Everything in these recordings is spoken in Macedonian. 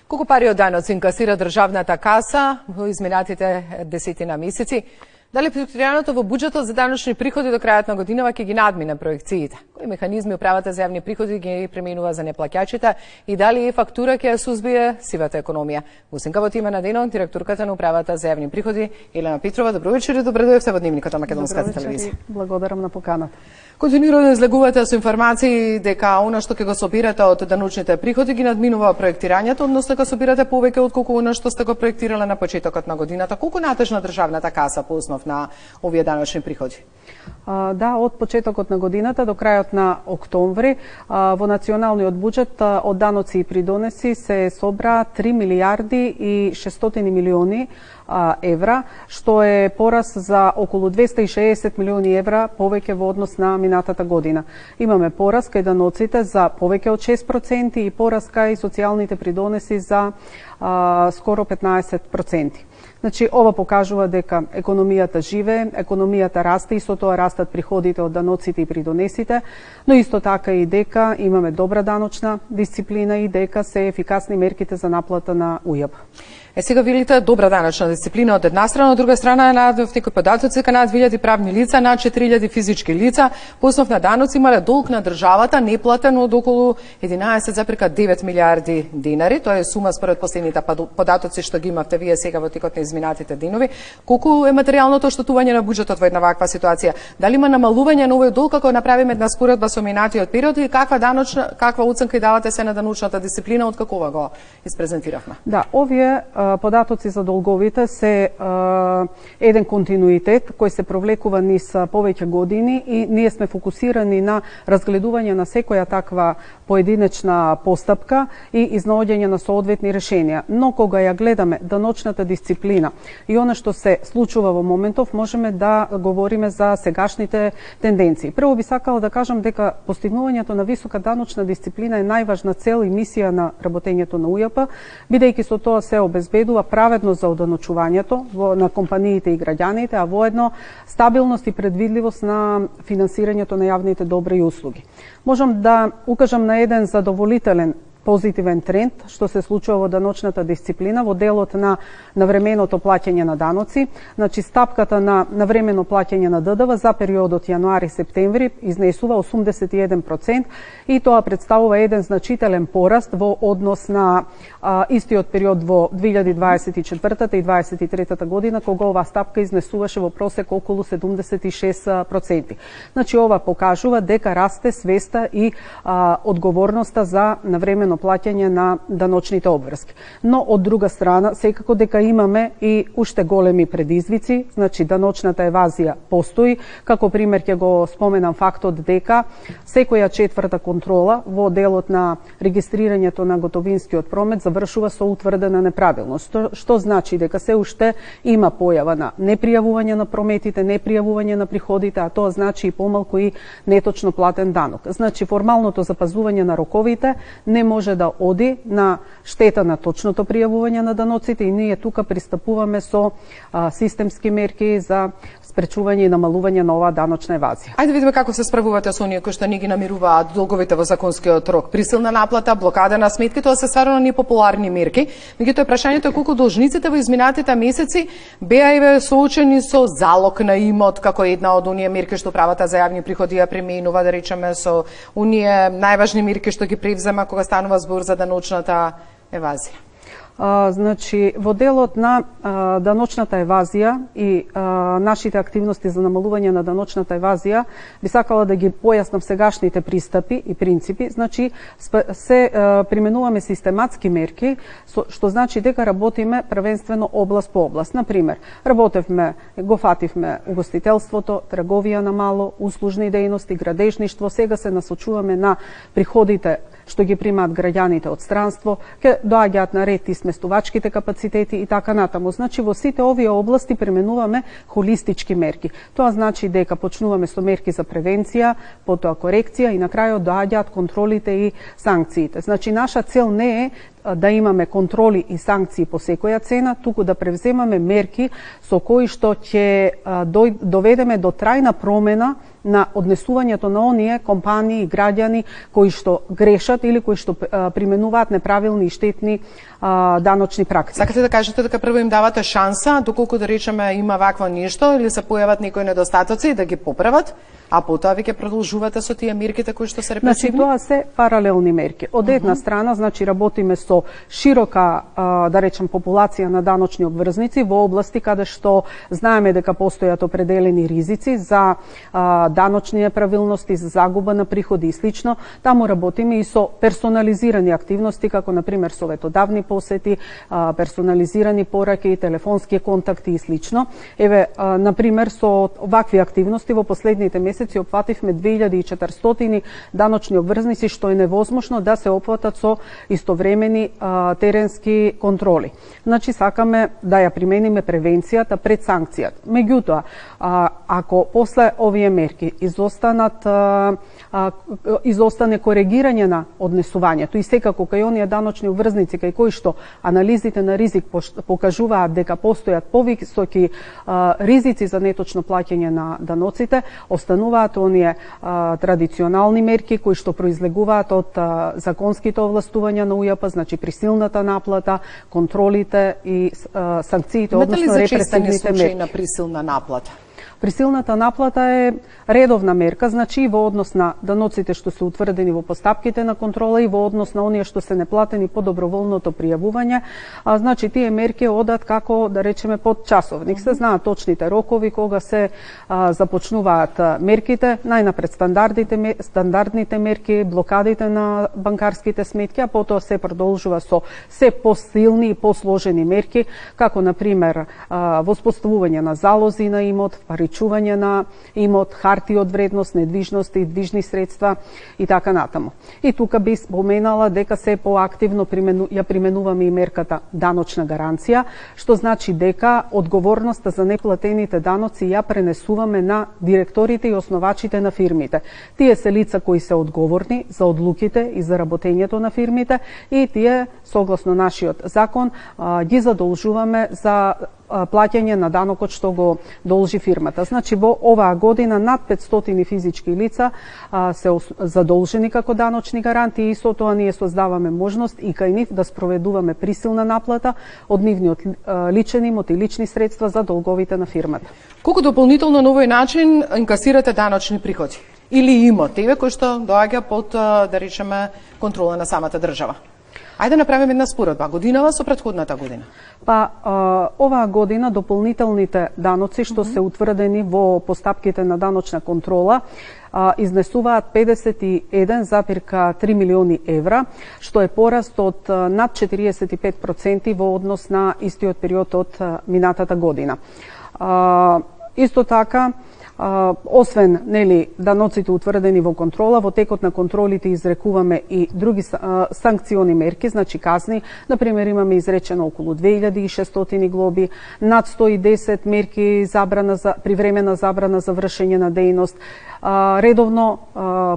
Колку пари од даноци инкасира државната каса во изминатите 10 месеци? Дали предвидуваното во буџетот за даночни приходи до крајот на годинава ќе ги надмине проекциите? Кои механизми управата за јавни приходи ги пременува за неплаќачите и дали фактура ќе ја сузбие сивата економија? Гостинка во тима на денот, директорката на управата за јавни приходи Елена Петрова. Добро вечер и добре дојдовте во дневникот на Македонската телевизија. Благодарам на поканата. Континуирано излегувате со информации дека она што ќе го собирате од даночните приходи ги надминува проектирањето, односно дека собирате повеќе отколку она што сте го проектирале на почетокот на годината. Колку натежна државната каса по основ на овие даночни приходи? Да, од почетокот на годината до крајот на октомври во националниот буџет од даноци и придонеси се собра 3 милијарди и 600 милиони евра, што е пораст за околу 260 милиони евра повеќе во однос на минатата година. Имаме пораст кај даноците за повеќе од 6% и пораст кај социјалните придонеси за скоро 15%. Значи, ова покажува дека економијата живее, економијата расте и со тоа растат приходите од даноците и придонесите, но исто така и дека имаме добра даночна дисциплина и дека се ефикасни мерките за наплата на УЈП. Сега велите добра даночна дисциплина од една страна, од друга страна најдов некои податоци дека над 2000 правни лица, над 4000 физички лица по основ на даноци имале долг на државата неплатен од околу 11,9 милијарди динари. Тоа е сума според последните податоци што ги имавте вие сега во текот на изминатите денови. Колку е материјалното оштетување на буџетот во една ваква ситуација? Дали има намалување на овој долг ако направиме една споредба со минатиот период и каква оценка давате се на даночната дисциплина од какова го испрезентиравме? Да, овие податоци за долговите се еден континуитет кој се провлекува низ повеќе години и ние сме фокусирани на разгледување на секоја таква поединечна постапка и изнаоѓање на соодветни решенија. Но кога ја гледаме даночната дисциплина и она што се случува во моментов, можеме да говориме за сегашните тенденции. Прво би сакала да кажам дека постигнувањето на висока даночна дисциплина е најважна цел и мисија на работењето на УЈП, бидејќи со тоа се обезбедува праведност за оданочувањето на компаниите и граѓаните, а воедно стабилност и предвидливост на финансирањето на јавните добри и услуги. Можам да укажам на еден задоволителен позитивен тренд што се случува во даночната дисциплина во делот на навременото плаќање на даноци. Значи, стапката на навремено плаќање на ДДВ за периодот јануари-септември изнесува 81% и тоа представува еден значителен пораст во однос на истиот период во 2024 и 2023 година, кога оваа стапка изнесуваше во просек околу 76%. Значи, ова покажува дека расте свеста и одговорноста за навремено плаќање на даночните обврски. Но од друга страна, секако дека имаме и уште големи предизвици, значи даночната евазија постои, како пример ќе го споменам фактот дека секоја четврта контрола во делот на регистрирањето на готовинскиот промет завршува со утврдена неправилност, што значи дека се уште има појава на непријавување на прометите, непријавување на приходите, а тоа значи и помалку и неточно платен данок. Значи, формалното запазување на роковите не може да оди на штета на точното пријавување на даноците и ние тука пристапуваме со системски мерки за спречување и намалување на оваа даночна евазија. Ајде видиме како се справувате со оние кои што не ги намируваат долговите во законскиот рок. Присилна наплата, блокада на сметки, тоа се стварно непопуларни мерки. Меѓутоа прашањето е колку должниците во изминатите месеци беа соочени со залог на имот како една од оние мерки што правата за јавни приходи ја применува, да речеме, со оние најважни мерки што ги превзема кога станува збор за даночната евазија. Значи, во делот на даночната евазија и нашите активности за намалување на даночната евазија, би сакала да ги појаснам сегашните пристапи и принципи. Значи, се применуваме систематски мерки, што значи дека работиме првенствено област по област. Например, го фативме угостителството, трговија на мало, услужни дејности, градежништво, сега се насочуваме на приходите што ги примаат граѓаните од странство, ќе доаѓаат на ред и сместувачките капацитети и така натаму. Значи, во сите овие области применуваме холистички мерки. Тоа значи дека почнуваме со мерки за превенција, потоа корекција и на крајот доаѓаат контролите и санкциите. Значи, наша цел не е да имаме контроли и санкции по секоја цена, туку да превземаме мерки со кои што ќе доведеме до трајна промена на однесувањето на оние компании и граѓани кои што грешат или кои што применуваат неправилни и штетни даночни практики. Сакате да кажете дека прво им давате шанса, доколку да речеме има вакво нешто или се појават некои недостатоци да ги поправат, а потоа веќе продолжувате со тие мерките кои што се репресивни? Значи тоа се паралелни мерки. Од една страна, значи работиме со широка, да речем, популација на даночни обврзници во области каде што знаеме дека постојат определени ризици за даночни неправилности, за загуба на приходи и слично. Таму работиме и со персонализирани активности, како на пример советодавни посети, персонализирани пораки, телефонски контакти и слично. Еве, на пример, со вакви активности во последните месеци опфативме 2400 даночни обврзници, што е невозможно да се опфатат со истовремени теренски контроли. Значи, сакаме да ја примениме превенцијата пред санкцијата. Меѓутоа, ако после овие мерки изостане коригирање на однесувањето и секако кај оние даночни обврзници кај кои што анализите на ризик покажуваат дека постојат повисоки ризици за неточно плаќање на даноците, остануваат оние традиционални мерки кои што произлегуваат од законските овластувања на УЈП, значи присилната наплата, контролите и санкциите, односно репресивните мерки. На присилна наплата? Присилната наплата е редовна мерка, значи и во однос на даноците што се утврдени во постапките на контрола и во однос на оние што се неплатени по доброволното пријавување. Значи тие мерки одат како, да речеме, под часовник. Се знаат точните рокови кога се започнуваат мерките, најнапред стандардните мерки, блокадите на банкарските сметки, а потоа се продолжува со се посилни и посложени мерки, како на пример воспоставување на залози на имот, паричување на имот, харти од вредност, недвижности, движни средства и така натаму. И тука би споменала дека се поактивно ја применуваме и мерката даночна гаранција, што значи дека одговорноста за неплатените даноци ја пренесуваме на директорите и основачите на фирмите. Тие се лица кои се одговорни за одлуките и за работењето на фирмите и тие, согласно нашиот закон, ги задолжуваме за плаќање на данокот што го должи фирмата. Значи, во оваа година над 500 физички лица се задолжени како даночни гаранти и со тоа ние создаваме можност и кај нив да спроведуваме присилна наплата од нивниот личен имот и лични средства за долговите на фирмата. Колку дополнително на овој начин инкасирате даночни приходи? Или имот еве кој што доаѓа под, да речеме, контрола на самата држава? Ајде да направиме една споредба, годинава со претходната година. Па, оваа година дополнителните даноци што се утврдени во постапките на даночна контрола изнесуваат 51,3 милиони евра, што е пораст од над 45% во однос на истиот период од минатата година. Исто така, освен даноците утврдени во контрола, во текот на контролите изрекуваме и други санкциони мерки, значи казни. Например, имаме изречено околу 2600 глоби, над 110 мерки привремена забрана за вршење на дејност. Редовно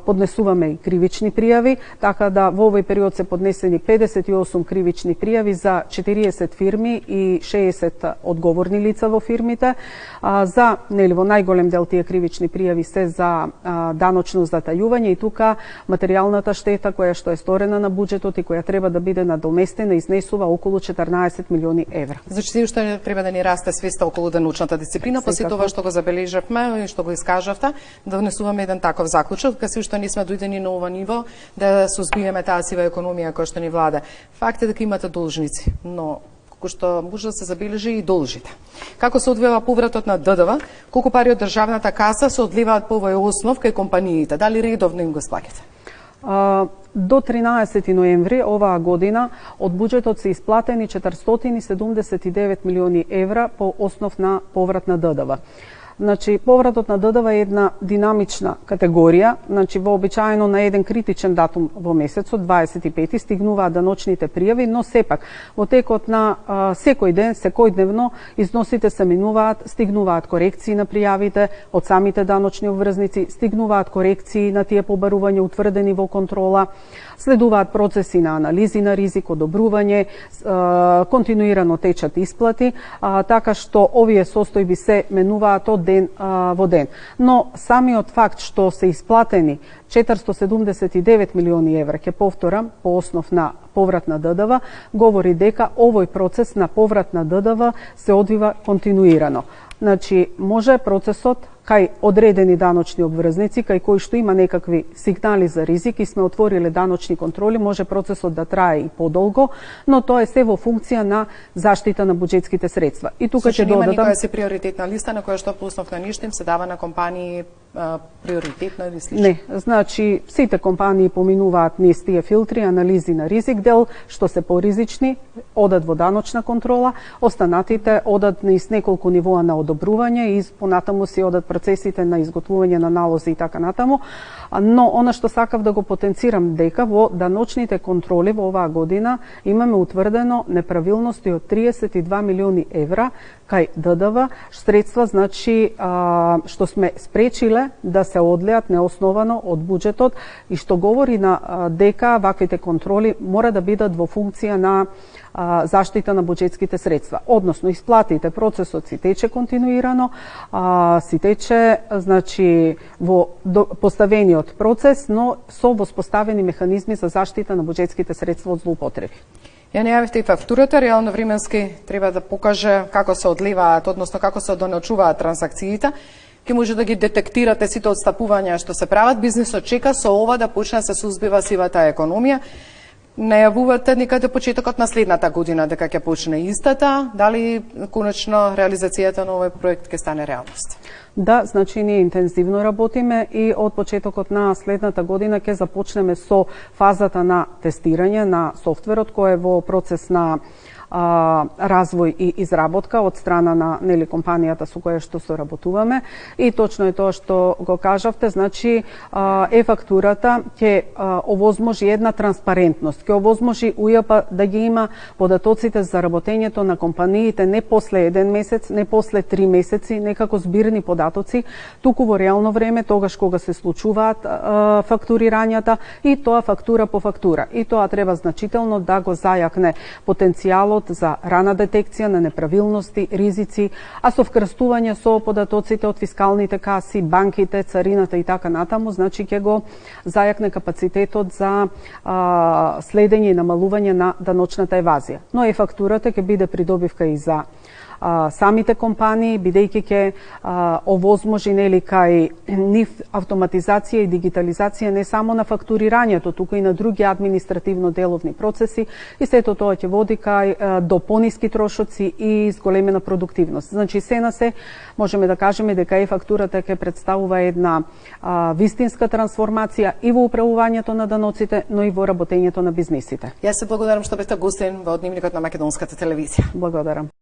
поднесуваме и кривични пријави, така да во овој период се поднесени 58 кривични пријави за 40 фирми и 60 одговорни лица во фирмите. За во најголем дел тие кривични пријави се за даночно затајување и тука материјалната штета која што е сторена на буџетот и која треба да биде надоместена изнесува околу 14 милиони евра. Значи, се уште треба да ни расте свеста околу даночната дисциплина, после тоа што го забележавме и што го искажавте, да внесуваме еден таков заклучок, дека се уште не сме дојдени на ова ниво да сузбиеме таа сива економија која што ни влада. Факт е дека имате должници, но кој што може да се забележи и должите. Како се одвива повратот на ДДВ, колку пари од државната каса се одливаат по овој основ кај компаниите, дали редовно им го сплаќате? До 13 ноември оваа година од буџетот се исплатени 479 милиони евра по основ на поврат на ДДВ. Значи, повратот на ДДВ е една динамична категорија, значи вообичаено на еден критичен датум во месецот, 25 стигнуваат даночните пријави, но сепак во текот на секој ден, секојдневно износите се минуваат, стигнуваат корекции на пријавите од самите даночни обврзници, стигнуваат корекции на тие побарувања утврдени во контрола, следуваат процеси на анализи на ризик, одобрување, континуирано течат исплати, така што овие состојби се менуваат од ден во ден. Но самиот факт што се исплатени 479 милиони евра, ќе повторам, по основ на поврат на ДДВ, говори дека овој процес на поврат на ДДВ се одвива континуирано. Значи, може процесот кај одредени даночни обврзници, кај кои што има некакви сигнали за ризик и сме отвориле даночни контроли, може процесот да трае и подолго, но тоа е се во функција на заштита на буџетските средства. И тука ќе додадам... Нема никоја се приоритетна листа на која што по основ на ништо им се дава на компании приоритетно или слично? Не, значи сите компании поминуваат низ тие филтри, анализи на ризик дел, што се поризични, одат во даночна контрола, останатите одат низ неколку нивоа на одобрување и понатаму си одат процесите на изготвување на налози и така натаму. Но она што сакав да го потенцирам дека во даночните контроли во оваа година имаме утврдено неправилности од 32 милиони евра кај ДДВ, средства значи што сме спречиле да се одлеат неосновано од буџетот и што говори на дека ваквите контроли мора да бидат во функција на заштита на буџетските средства. Односно, исплатите, процесот си тече континуирано, си тече значи во поставениот процес, но со воспоставени механизми за заштита на буџетските средства од злоупотреби. Ја најавивте и фактурата, реално временски треба да покаже како се одлеваат, односно како се доначуваат транзакциите. Ке може да ги детектирате сите отстапувања што се прават. Бизнисот чека со ова да почне се сузбива сивата економија. Најавувате некаде почетокот на следната година дека ќе почне истата. Дали конечно реализацијата на овој проект ќе стане реалност? Да, значи ние интензивно работиме и од почетокот на следната година ќе започнеме со фазата на тестирање на софтверот кој е во процес на развој и изработка од страна на компанијата со која што соработуваме и точно е тоа што го кажавте, значи е-фактурата ќе овозможи една транспарентност, ќе овозможи УЈП да ги има податоците за работењето на компаниите не после еден месец, не после 3 месеци, некако збирни податоци, туку во реално време, тогаш кога се случуваат фактурирањата и тоа фактура по фактура. И тоа треба значително да го зајакне потенцијалот за рана детекција на неправилности, ризици, а со вкрстување со податоците од фискалните каси, банките, царината и така натаму, значи ќе го зајакне капацитетот за следење и намалување на даночната евазија. Но е-фактурата ќе биде придобивка и за самите компании, бидејќи ќе овозможи кај нив автоматизација и дигитализација не само на фактурирањето, туку и на други административно-деловни процеси и сето тоа ќе води кај до пониски трошоци и зголемена продуктивност. Значи се на се можеме да кажеме дека е-фактурата ќе представува една вистинска трансформација и во управувањето на даноците, но и во работењето на бизнисите. Јас се благодарам што бевте гостин во Дневникот на Македонската телевизија. Благодарам.